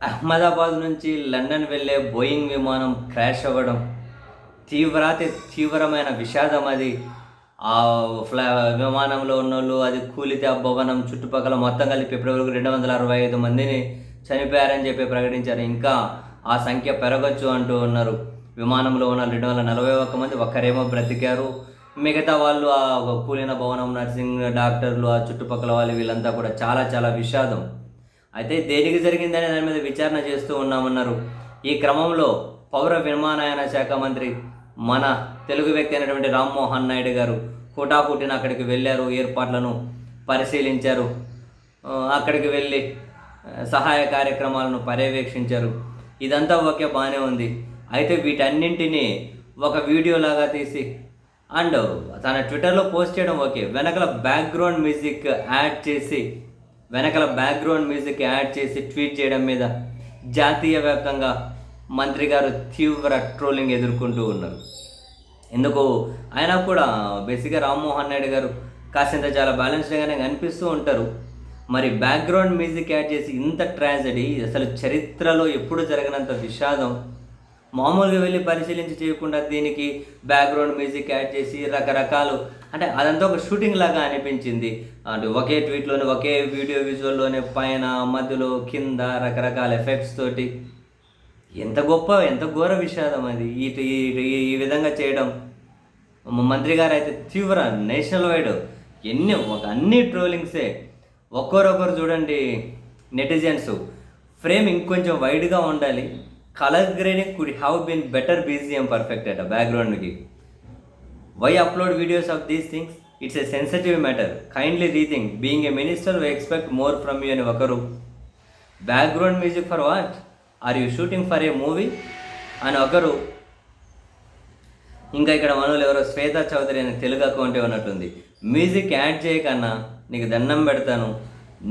అహ్మదాబాద్ నుంచి లండన్ వెళ్ళే బోయింగ్ విమానం క్రాష్ అవ్వడం తీవ్రమైన విషాదం అది. ఆ విమానంలో ఉన్నోళ్ళు అది కూలితే ఆ భవనం చుట్టుపక్కల మొత్తం కలిపి ఇప్పటివరకు 265 మందిని చనిపోయారని చెప్పి ప్రకటించారు. ఇంకా ఆ సంఖ్య పెరగచ్చు అంటూ ఉన్నారు. విమానంలో ఉన్న 241 మంది ఒక్కరేమో బ్రతికారు. మిగతా వాళ్ళు ఆ కూలిన భవనం, నర్సింగ్ డాక్టర్లు, ఆ చుట్టుపక్కల వాళ్ళు వీళ్ళంతా కూడా చాలా చాలా విషాదం. అయితే దేనికి జరిగిందనే దాని మీద విచారణ చేస్తూ ఉన్నామన్నారు. ఈ క్రమంలో పౌర విమానయాన శాఖ మంత్రి మన తెలుగు వ్యక్తి అయినటువంటి రామ్మోహన్ నాయుడు గారు హుటాహుటిన అక్కడికి వెళ్ళారు, ఏర్పాట్లను పరిశీలించారు, అక్కడికి వెళ్ళి సహాయ కార్యక్రమాలను పర్యవేక్షించారు. ఇదంతా ఓకే, బాగానే ఉంది. అయితే వీటన్నింటినీ ఒక వీడియోలాగా తీసి అండ్ తన ట్విట్టర్లో పోస్ట్ చేయడం ఓకే, వెనకల బ్యాక్గ్రౌండ్ మ్యూజిక్ యాడ్ చేసి ట్వీట్ చేయడం మీద జాతీయ వ్యాప్తంగా మంత్రి గారు తీవ్ర ట్రోలింగ్ ఎదుర్కొంటూ ఉన్నారు. ఎందుకు ఆయన కూడా బేసిక్గా రామ్మోహన్ నాయుడు గారు కాసింత చాలా బ్యాలెన్స్డ్గానే కనిపిస్తూ ఉంటారు. మరి బ్యాక్గ్రౌండ్ మ్యూజిక్ యాడ్ చేసి ఇంత ట్రాజడీ, అసలు చరిత్రలో ఎప్పుడు జరగనంత విషాదం, మామూలుగా వెళ్ళి పరిశీలించి చేయకుండా దీనికి బ్యాక్గ్రౌండ్ మ్యూజిక్ యాడ్ చేసి రకరకాలు, అంటే అదంతా ఒక షూటింగ్ లాగా అనిపించింది. అంటే ఒకే ట్వీట్లోనే, ఒకే వీడియో విజువల్లోనే పైన మధ్యలో కింద రకరకాల ఎఫెక్ట్స్ తోటి ఎంత ఘోర విషాదం అది. ఈ విధంగా చేయడం మంత్రి గారు అయితే తీవ్ర నేషనల్ వైడ్ అన్ని ట్రోలింగ్సే. ఒక్కొక్కరు చూడండి, నెటిజన్స్ ఫ్రేమ్ ఇంకొంచెం వైడ్గా ఉండాలి, colour grading could have been better, BGM perfect అట బ్యాక్గ్రౌండ్కి. Why upload videos of these things, it's a sensitive matter, kindly rethink, being a minister why expect more from you అని ఒకరు. Background music for what, are you shooting for a movie అని ఒకరు. ఇంకా ఇక్కడ మనోళ్ళు ఎవరో శ్వేతా చౌదరి అనే తెలుగు అకౌంటే ఉన్నట్టుంది. మ్యూజిక్ యాడ్ చేయకన్నా నీకు దండం పెడతాను,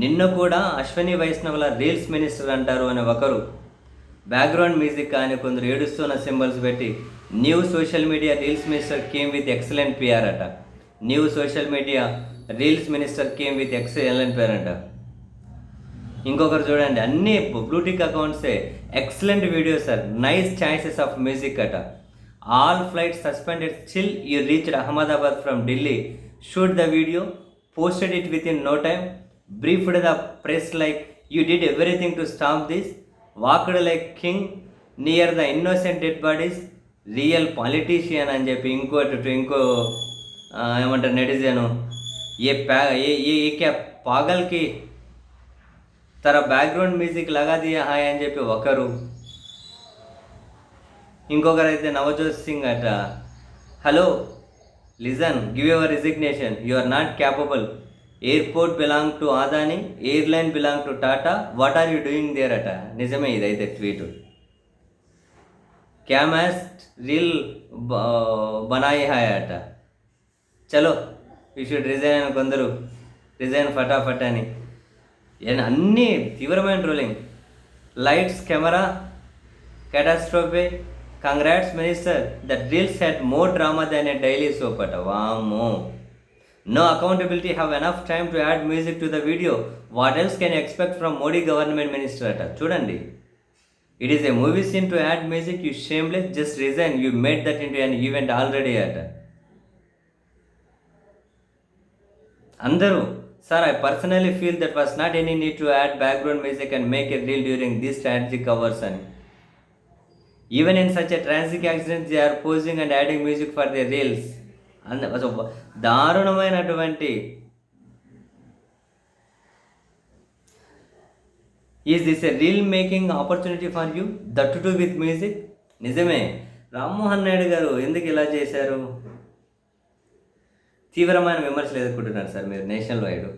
నిన్ను కూడా అశ్విని వైష్ణవుల రీల్స్ మినిస్టర్ అంటారు అని ఒకరు. బ్యాక్గ్రౌండ్ మ్యూజిక్ కానీ కొందరు ఏడుస్తున్న సింబల్స్ పెట్టి new social media reels minister came with excellent PR అట. New social media reels minister came with excellent PR అంట. ఇంకొకరు చూడండి, అన్ని బ్లూటిక్ అకౌంట్సే excellent videos sir, nice choices of music అట. All flights suspended still you reached Ahmedabad from Delhi, shoot the video, posted it within no time, briefed the press like you did everything to stop this, walked like king near the innocent dead bodies, real politician అని చెప్పి ఇంకో ఏమంటారు netizen, ఏ క్యా పాగల్కి తర background music లగా దియా హాయ్ అని చెప్పి ఒకరు. ఇంకొకరైతే నవజోత్ సింగ్ అట, hello listen, give your resignation, you are not capable, airport belong to Adani, airline belong to Tata, what are you doing there అట. నిజమే ఇదైతే ట్వీట్. క్యామాస్ట్ రీల్ బనాయి హాయ్ అట. చలో యూ షుడ్ రిజైన్ అని కొందరు, రిజైన్ ఫటాఫట్ అని. అన్నీ తీవ్రమైన trolling. Lights camera catastrophe, congrats minister, that reels had more drama than a daily soap అట. వామ్మో. No accountability, have enough time to add music to the video. What else can you expect from Modi government minister అట. చూడండి, it is a movie scene to add music, you shameless, just resign, you made that into an event already అట. అందరూ sir, I personally feel that was not any need to add background music and make a reel during these tragic hours అని. Even in such a tragic accident they are posing and adding music for their reels. దారుణమైనటువంటి, is this a reel making opportunity for you, that to with music. నిజమే, రామ్మోహన్ నాయుడు గారు ఎందుకు ఇలా చేశారు? తీవ్రమైన విమర్శలు ఎదుర్కొంటున్నారు సార్ మీరు నేషనల్ వైడ్.